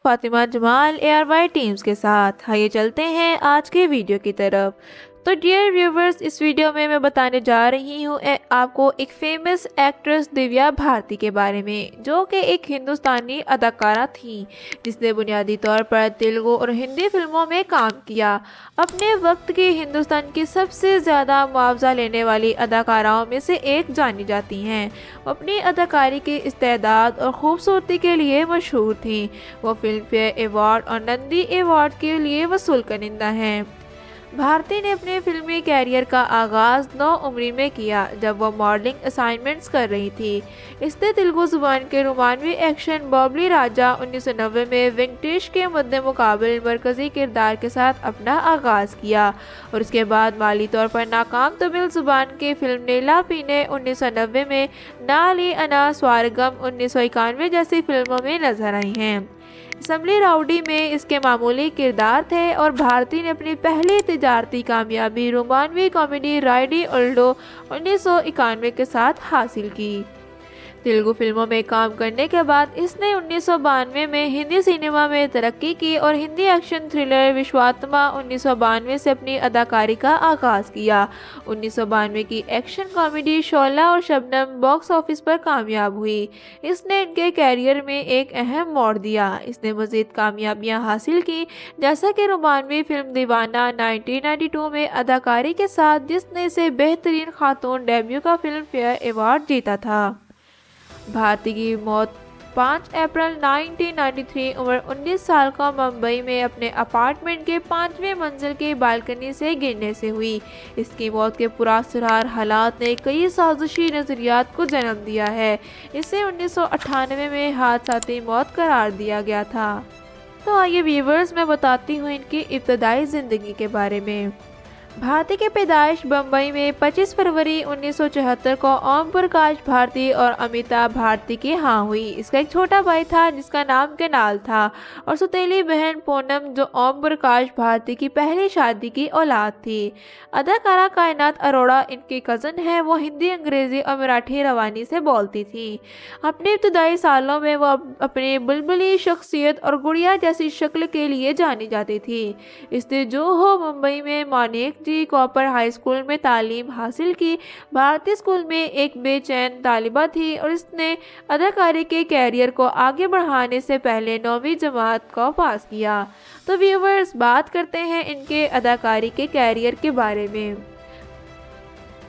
Fatima Jamal ARY teams के साथ। आइए चलते हैं आज के वीडियो की तरफ। तो डियर व्यूवर्स, इस वीडियो में मैं बताने जा रही हूँ आपको एक फेमस एक्ट्रेस दिव्या भारती के बारे में, जो कि एक हिंदुस्तानी अदाकारा थी जिसने बुनियादी तौर पर तेलुगु और हिंदी फिल्मों में काम किया। अपने वक्त की हिंदुस्तान की सबसे ज़्यादा मुआवजा लेने वाली अदाकाराओं में से एक जानी जाती हैं। वो अपनी अदाकारी की इस्तेदाद और खूबसूरती के लिए मशहूर थी। वो फिल्म फेयर अवार्ड और नंदी अवार्ड के लिए वसूल कनिंदा हैं। भारती ने अपने फिल्मी कैरियर का आगाज़ 9 उम्री में किया, जब वह मॉडलिंग असाइनमेंट्स कर रही थी। इसने तेलुगु जुबान के रोमानवी एक्शन बॉबली राजा 1990 में वेंकटेश के मद्दे मुकाबले मरकज़ी किरदार के साथ अपना आगाज़ किया और उसके बाद माली तौर पर नाकाम तमिल जुबान की फिल्म नेला पीने 1990 में नाली अना स्वारगम 1991 जैसी फिल्मों में नजर आई हैं। असम्बली राउडी में इसके मामूली किरदार थे और भारती ने अपनी पहली तिजारती कामयाबी रोमानवी कॉमेडी राइडी ओल्डो 1991 के साथ हासिल की। तेलुगु फिल्मों में काम करने के बाद इसने 1992 में हिंदी सिनेमा में तरक्की की और हिंदी एक्शन थ्रिलर विश्वात्मा 1992 से अपनी अदाकारी का आगाज़ किया। 1992 की एक्शन कॉमेडी शोला और शबनम बॉक्स ऑफिस पर कामयाब हुई। इसने इनके कैरियर में एक अहम मोड़ दिया। इसने मज़ीद कामयाबियां हासिल की, जैसा कि रोमानवी फिल्म दीवाना 1992 में अदाकारी के साथ, जिसने इसे बेहतरीन खातून डेब्यू का फिल्म फेयर अवार्ड जीता था। भारती की मौत 5 अप्रैल 1993 उम्र 19 साल का मुंबई में अपने अपार्टमेंट के 5वें मंजिल की बालकनी से गिरने से हुई। इसकी मौत के पुरअसरार हालात ने कई साजिशी नज़रियात को जन्म दिया है। इसे 1998 में हादसाती मौत करार दिया गया था। तो आइए व्यूवर्स, मैं बताती हूँ इनकी इब्तदाई ज़िंदगी के बारे में। भारती की पैदाइश बम्बई में 25 फरवरी 1974 को ओम प्रकाश भारती और अमिता भारती के यहाँ हुई। इसका एक छोटा भाई था जिसका नाम केनाल था और सौतेली बहन पूनम, जो ओम प्रकाश भारती की पहली शादी की औलाद थी। अदाकारा कायनात अरोड़ा इनकी कज़न है। वो हिंदी, अंग्रेज़ी और मराठी रवानी से बोलती थी। अपने इब्तदाई सालों में वो अपनी बुलबुली शख्सियत और गुड़िया जैसी शक्ल के लिए जानी जाती थी। इसने जोहो, मुंबई में मानेक कॉपर हाई स्कूल में तालीम हासिल की। भारतीय स्कूल में एक बेचैन तालिबा थी और इसने अदाकारी के कैरियर को आगे बढ़ाने से पहले 9वीं जमात को पास किया। तो व्यूवर्स, बात करते हैं इनके अदाकारी के कैरियर के बारे में।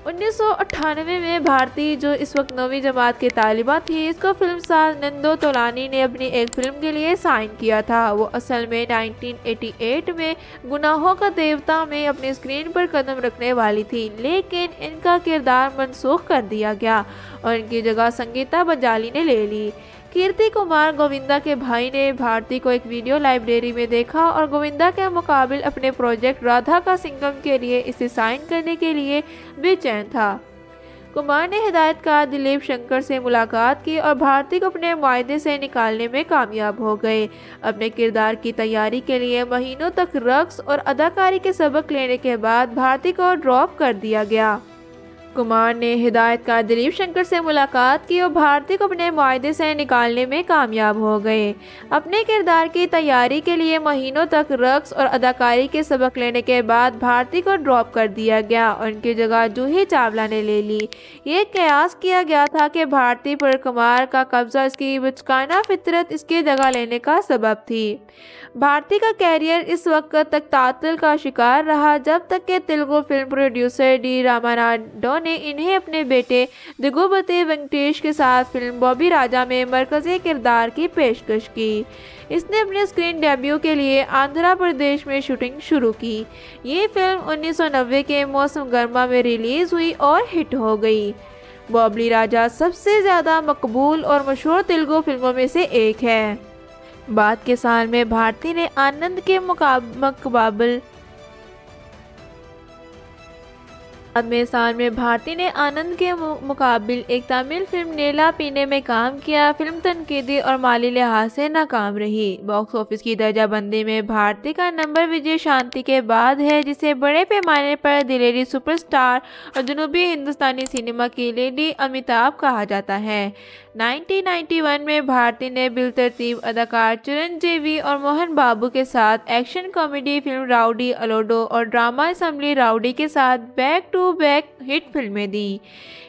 1998 में भारती, जो इस वक्त 9वीं जमात की तालिबा थी, इसको फिल्म साज नंदो तोलानी ने अपनी एक फिल्म के लिए साइन किया था। वो असल में 1988 में गुनाहों का देवता में अपनी स्क्रीन पर कदम रखने वाली थी, लेकिन इनका किरदार मनसूख कर दिया गया और इनकी जगह संगीता बंजाली ने ले ली। कीर्ति कुमार गोविंदा के भाई ने भारती को एक वीडियो लाइब्रेरी में देखा और गोविंदा के मुकाबिल अपने प्रोजेक्ट राधा का सिंगम के लिए इसे साइन करने के लिए बेचैन था। कुमार ने हिदायतकार दिलीप शंकर से मुलाकात की और भारती को अपने मुआहदे से निकालने में कामयाब हो गए। अपने किरदार की तैयारी के लिए महीनों तक रक्स और अदाकारी के सबक लेने के बाद भारती को ड्रॉप कर दिया गया। कुमार ने हिदायतकार दिलीप शंकर से मुलाकात की और भारती को अपने मुआहदे से निकालने में कामयाब हो गए। अपने किरदार की तैयारी के लिए महीनों तक रक्स और अदाकारी के सबक लेने के बाद भारती को ड्रॉप कर दिया गया और इनकी जगह जूही चावला ने ले ली। ये कयास किया गया था कि भारती पर कुमार का कब्जा इसकी बचकाना फितरत इसकी जगह लेने का सबब थी। भारती का कैरियर इस वक्त तक तातल का शिकार रहा, जब तक कि Telugu film producer D Ramanaidu ने इन्हें अपने बेटे दिगुबती वेंकटेश के साथ फिल्म बॉबी राजा में मरकजी किरदार की पेशकश की। इसने अपने स्क्रीन डेब्यू के लिए आंध्र प्रदेश में शूटिंग शुरू की। ये फिल्म 1990 के मौसम गर्मा में रिलीज हुई और हिट हो गई। बॉबली राजा सबसे ज़्यादा मकबूल और मशहूर तेलुगु फिल्मों में से एक है। बाद के साल में भारती ने आनंद के मुकाबले में साल में भारती ने आनंद के मुकाबिल एक तमिल फिल्म नेला पीने में काम किया। फिल्म तनकीदी और माली लिहाज से नाकाम रही। बॉक्स ऑफिस की दर्जाबंदी में भारती का नंबर विजय शांति के बाद है, जिसे बड़े पैमाने पर दिलेरी सुपरस्टार और जनूबी हिंदुस्तानी सिनेमा की लेडी अमिताभ कहा जाता है। 1991 में भारती ने बिलतरतीब अदाकार चिरंजीवी और मोहन बाबू के साथ एक्शन कॉमेडी फिल्म राउडी अलोडो और ड्रामा असेंबली राउडी के साथ बैक टू बैक हिट फिल्में दी।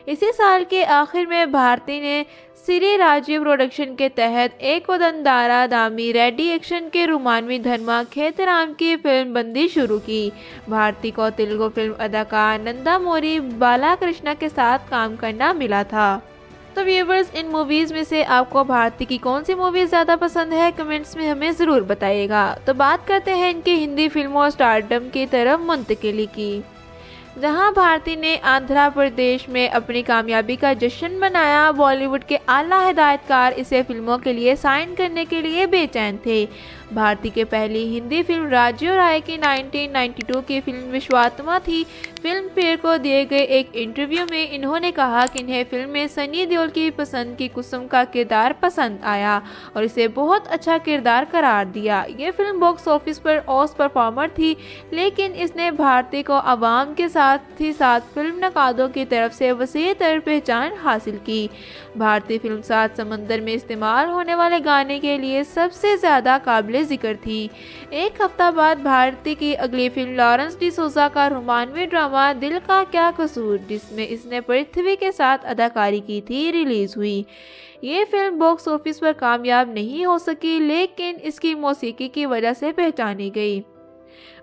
इसी साल के आखिर में भारती ने श्री राजीव प्रोडक्शन के तहत एक वतनदारा दामी रेड्डी एक्शन के रोमानवी धर्मा खेतराम की फिल्म बंदी शुरू की। भारती को तेलुगु फिल्म अदाकार नंदामोरी बालाकृष्णा के साथ काम करना मिला था। तो व्यूवर्स, इन मूवीज़ में से आपको भारती की कौन सी मूवी ज़्यादा पसंद है, कमेंट्स में हमें ज़रूर बताइएगा। तो बात करते हैं इनकी हिंदी फिल्मों और स्टारडम की तरफ मुंतकिली की, जहां भारती ने आंध्र प्रदेश में अपनी कामयाबी का जश्न मनाया। बॉलीवुड के आला हिदायतकार इसे फिल्मों के लिए साइन करने के लिए बेचैन थे। भारती के पहली हिंदी फिल्म राजीव राय की 1992 की फिल्म विश्वात्मा थी। फिल्म फेयर को दिए गए एक इंटरव्यू में इन्होंने कहा कि इन्हें फिल्म में सनी देओल की पसंद की कुसुम का किरदार पसंद आया और इसे बहुत अच्छा किरदार करार दिया। ये फिल्म बॉक्स ऑफिस पर औसत परफॉर्मर थी, लेकिन इसने भारती को आवाम के साथ ही साथ फिल्म नकादों की तरफ से वसीह तर पहचान हासिल की। भारतीय फिल्म सात समंदर में इस्तेमाल होने वाले गाने के लिए सबसे ज़्यादा काबिल जिक्र थी। एक हफ्ता बाद भारती की अगली फिल्म लॉरेंस डिसूजा का रोमानवी ड्रामा दिल का क्या कसूर, जिसमें इसने पृथ्वी के साथ अदाकारी की थी, रिलीज हुई। ये फिल्म बॉक्स ऑफिस पर कामयाब नहीं हो सकी, लेकिन इसकी मौसीकी की वजह से पहचानी गई।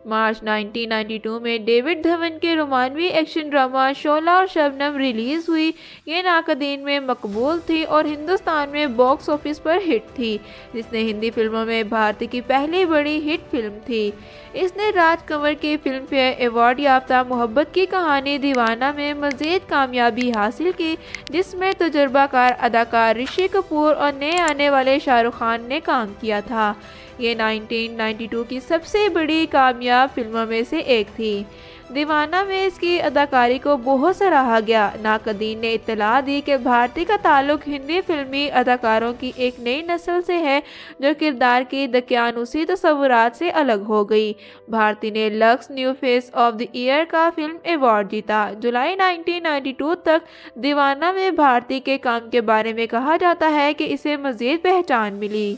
मार्च 1992 में डेविड धवन के रोमानवी एक्शन ड्रामा शोला और शबनम रिलीज हुई। ये नाकदीन में मकबूल थी और हिंदुस्तान में बॉक्स ऑफिस पर हिट थी, जिसने हिंदी फिल्मों में भारती की पहली बड़ी हिट फिल्म थी। इसने राज कंवर की फिल्म फेयर अवार्ड याफ्ता मोहब्बत की कहानी दीवाना में मज़ीद कामयाबी हासिल की, जिसमें तजुर्बाकार अदाकार ऋषि कपूर और नए आने वाले शाहरुख खान ने काम किया था। ये 1992 की सबसे बड़ी कामयाब फिल्मों में से एक थी। दीवाना में इसकी अदाकारी को बहुत सराहा गया। नाकदीन ने इत्तला दी कि भारती का ताल्लुक हिंदी फिल्मी अदाकारों की एक नई नस्ल से है, जो किरदार की दकियानूसी तस्वुरात से अलग हो गई। भारती ने lux new face of the year का फिल्म अवार्ड जीता। जुलाई 1992 तक दीवाना में भारती के काम के बारे में कहा जाता है कि इसे मज़ीद पहचान मिली।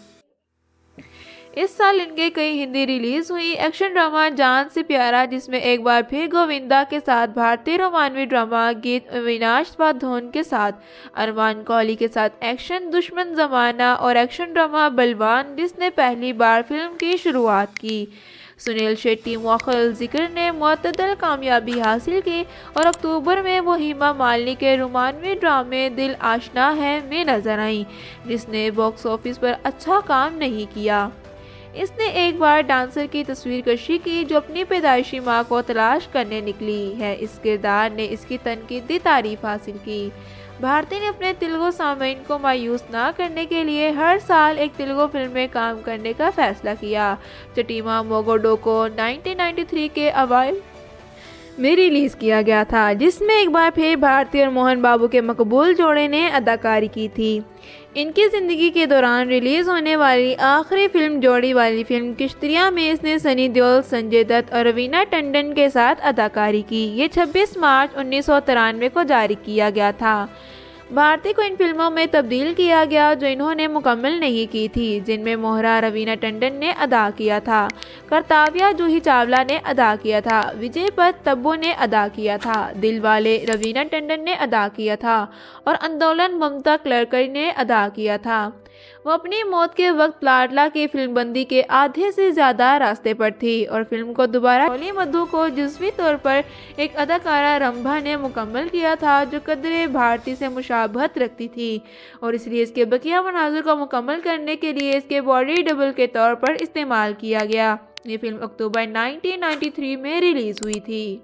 इस साल इनके कई हिंदी रिलीज हुई। एक्शन ड्रामा जान से प्यारा, जिसमें एक बार फिर गोविंदा के साथ, भारतीय रोमानवी ड्रामा गीत अविनाश धोन के साथ, अरमान कोहली के साथ एक्शन दुश्मन जमाना और एक्शन ड्रामा बलवान, जिसने पहली बार फिल्म की शुरुआत की। सुनील शेट्टी मुअख्खल जिक्र ने मुअत्तदल कामयाबी हासिल की और अक्टूबर में वो हेमा मालिनी के रोमानवी ड्रामे दिल आशना है में नजर आई, जिसने बॉक्स ऑफिस पर अच्छा काम नहीं किया। इसने एक बार डांसर की तस्वीर कशी की, जो अपनी पैदाइशी माँ को तलाश करने निकली है। इस किरदार ने इसकी तनकीदी तारीफ हासिल की। भारती ने अपने तेलुगु सामीन को मायूस ना करने के लिए हर साल एक तेलुगु फिल्म में काम करने का फैसला किया। चटीमा मोगोडो को 1993 के अवाइल में रिलीज किया गया था, जिसमें एक बार फिर भारती और मोहन बाबू के मकबूल जोड़े ने अदाकारी की थी। इनकी ज़िंदगी के दौरान रिलीज होने वाली आखिरी फिल्म जोड़ी वाली फिल्म किश्तिया में इसने सनी देओल, संजय दत्त और रवीना टंडन के साथ अदाकारी की। ये 26 मार्च 1993 को जारी किया गया था। भारती को इन फिल्मों में तब्दील किया गया जो इन्होंने मुकम्मल नहीं की थी, जिनमें मोहरा रवीना टंडन ने अदा किया था, कर्तव्या जूही चावला ने अदा किया था, विजय पथ तब्बू ने अदा किया था, दिलवाले रवीना टंडन ने अदा किया था और आंदोलन ममता क्लर्कर ने अदा किया था। वो अपनी मौत के वक्त लाडला की फिल्मबंदी के आधे से ज़्यादा रास्ते पर थी और फिल्म को दोबारा होली मधु को जुज़वी तौर पर एक अदाकारा रंभा ने मुकम्मल किया था, जो कदरे भारती से मुशाबहत रखती थी और इसलिए इसके बकिया मनाज़िर को मुकम्मल करने के लिए इसके बॉडी डबल के तौर पर इस्तेमाल किया गया। ये फिल्म अक्टूबर 1993 में रिलीज़ हुई थी।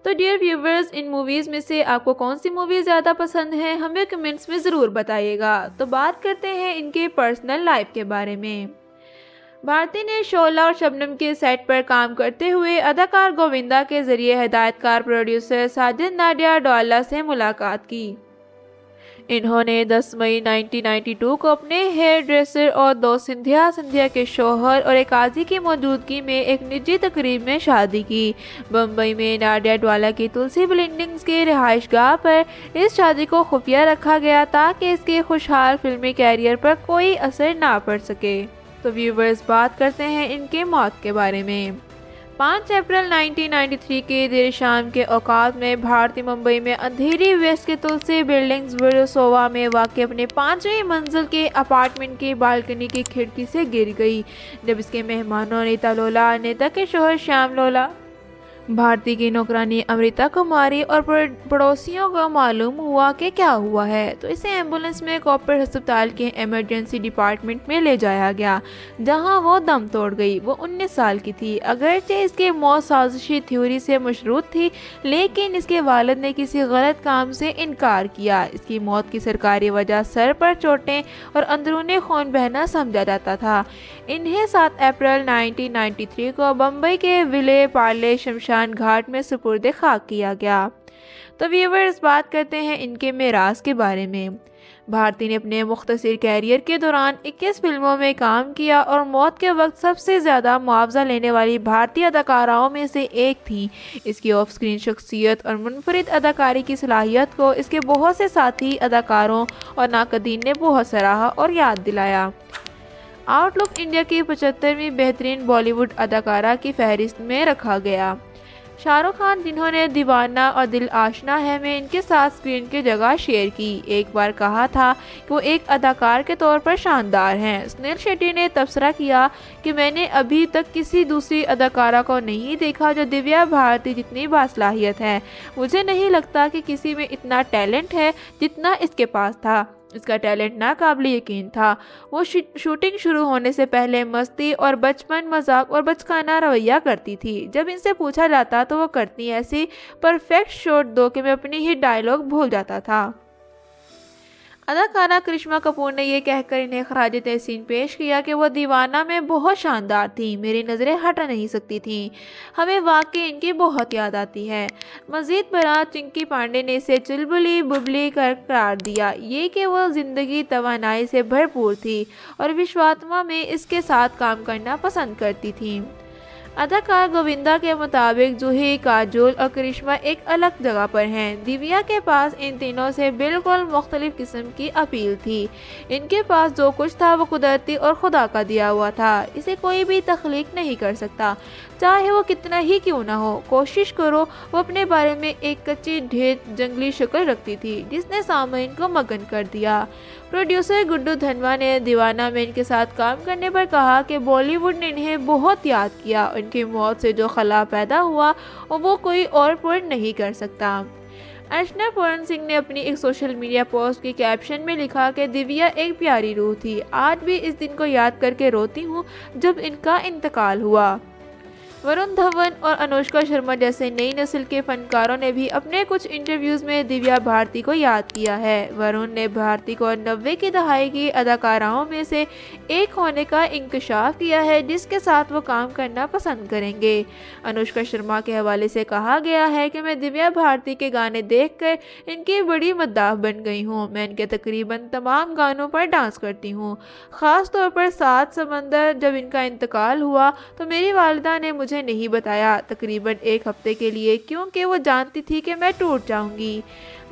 तो डियर व्यूवर्स, इन मूवीज़ में से आपको कौन सी मूवी ज़्यादा पसंद है, हमें कमेंट्स में ज़रूर बताइएगा। तो बात करते हैं इनके पर्सनल लाइफ के बारे में। भारती ने शोला और शबनम के सेट पर काम करते हुए अदाकार गोविंदा के जरिए हिदायतकार प्रोड्यूसर साजिद नाडियाडवाला से मुलाकात की। इन्होंने 10 मई 1992 को अपने हेयर ड्रेसर और दो सिंधिया के शौहर और एक काजी की मौजूदगी में एक निजी तकरीब में शादी की। बम्बई में नाडियाडवाला की तुलसी बिल्डिंग्स के रिहाइशगाह पर इस शादी को खुफिया रखा गया ताकि इसके खुशहाल फिल्मी कैरियर पर कोई असर ना पड़ सके। तो व्यूवर्स, बात करते हैं इनके मौत के बारे में। 5 अप्रैल 1993 के देर शाम के औकात में भारती मुंबई में अंधेरी वेस्ट के तुलसी बिल्डिंग्स वर्सोवा में वाक़ अपने 5वीं मंजिल के अपार्टमेंट की बालकनी की खिड़की से गिर गई जब इसके मेहमानों नीता लोला, नेता के शोहर श्याम लोला, भारती की नौकरानी अमृता कुमारी और पड़ोसियों को मालूम हुआ कि क्या हुआ है तो इसे एम्बुलेंस में कॉपर अस्पताल के इमरजेंसी डिपार्टमेंट में ले जाया गया, जहां वो दम तोड़ गई। वो 19 साल की थी। अगरचे इसकी मौत साजिशी थ्योरी से मशरूत थी, लेकिन इसके वालिद ने किसी गलत काम से इनकार किया। इसकी मौत की सरकारी वजह सर पर चोटें और अंदरूनी खून बहना समझा जाता था। इन्हें 7 अप्रैल 1993 को बम्बई के विले पार्ले शमशान घाट में सुपुर्द खाक किया गया। तो व्यूअर्स, बात करते हैं इनके मेरास के बारे में। भारती ने अपने मुख्तसर कैरियर के दौरान 21 फिल्मों में काम किया और मौत के वक्त सबसे ज़्यादा मुआवजा लेने वाली भारतीय अदाकाराओं में से एक थी। इसकी ऑफ स्क्रीन शख्सियत और मुनफरिद अदाकारी की सलाहियत को इसके बहुत से साथी अदाकारों और नाकदीन ने बहुत सराहा और याद दिलाया। आउटलुक इंडिया की 75वीं बेहतरीन बॉलीवुड अदाकारा की फहरिस्त में रखा गया। शाहरुख खान, जिन्होंने दीवाना और दिल आशना है में इनके साथ स्क्रीन की जगह शेयर की, एक बार कहा था कि वो एक अदाकार के तौर पर शानदार हैं। सुनील शेट्टी ने तबसरा किया कि मैंने अभी तक किसी दूसरी अदाकारा को नहीं देखा जो दिव्या भारती जितनी बासलाहियत है। मुझे नहीं लगता कि किसी में इतना टैलेंट है जितना इसके पास था। इसका टैलेंट नाकाबिले यकीन था। वो शूटिंग शुरू होने से पहले मस्ती और बचपन, मजाक और बचकाना रवैया करती थी। जब इनसे पूछा जाता तो वो करती ऐसी परफेक्ट शॉट दो कि मैं अपनी ही डायलॉग भूल जाता था। अदाकारा करिश्मा कपूर ने यह कहकर इन्हें खराज तहसीन पेश किया कि वह दीवाना में बहुत शानदार थी, मेरी नज़रें हटा नहीं सकती थीं। हमें वाकई इनकी बहुत याद आती है। मज़ीद बरां चिंकी पांडे ने इसे चुलबुली बुबली कर करार दिया, ये कि वह ज़िंदगी तवानाई से भरपूर थी और विश्वात्मा में इसके साथ काम करना पसंद करती थी। अदाकार गोविंदा के मुताबिक जूही, काजोल और करिश्मा एक अलग जगह पर हैं। दिव्या के पास इन तीनों से बिल्कुल मुख्तलिफ किस्म की अपील थी। इनके पास जो कुछ था वो कुदरती और खुदा का दिया हुआ था। इसे कोई भी तख्लीक नहीं कर सकता, चाहे वो कितना ही क्यों ना हो। कोशिश करो। वो अपने बारे में एक कच्ची ढेर जंगली शक्ल रखती थी जिसने सामईन को मगन कर दिया। प्रोड्यूसर गुड्डू धनवा ने दीवाना में इनके साथ काम करने पर कहा कि बॉलीवुड ने इन्हें बहुत याद किया। इनकी मौत से जो खला पैदा हुआ और वो कोई और पूर्ण नहीं कर सकता। अर्चना पूरन सिंह ने अपनी एक सोशल मीडिया पोस्ट के कैप्शन में लिखा कि दिव्या एक प्यारी रूह थी। आज भी इस दिन को याद करके रोती हूँ जब इनका इंतकाल हुआ। वरुण धवन और अनुष्का शर्मा जैसे नई नस्ल के फनकारों ने भी अपने कुछ इंटरव्यूज़ में दिव्या भारती को याद किया है। वरुण ने भारती को 90 की दहाई की अदाकाराओं में से एक होने का इंकशाफ किया है जिसके साथ वो काम करना पसंद करेंगे। अनुष्का शर्मा के हवाले से कहा गया है कि मैं दिव्या भारती के गाने देखकर इनकी बड़ी मद्दाह बन गई हूँ। मैं इनके तकरीबन तमाम गानों पर डांस करती हूँ। ख़ास तौर पर सात समंदर जब इनका इंतकाल हुआ तो मेरी वालिदा ने मुझे नहीं बताया तकरीबन एक हफ्ते के लिए, क्योंकि वो जानती थी कि मैं टूट जाऊंगी।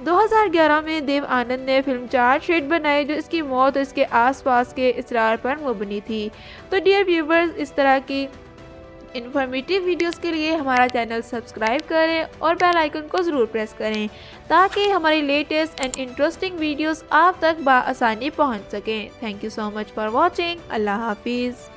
2011 में देव आनंद ने फिल्म चार्जशीट बनाई जो इसकी मौत और इसके आसपास के इसरार पर मुबनी थी। तो डियर व्यूवर्स, इस तरह की इन्फॉर्मेटिव वीडियोस के लिए हमारा चैनल सब्सक्राइब करें और बेल आइकन को ज़रूर प्रेस करें ताकि हमारी लेटेस्ट एंड इंटरेस्टिंग वीडियोस आप तक बआसानी पहुंच सकें। Thank you so much for watching. अल्लाह हाफिज़।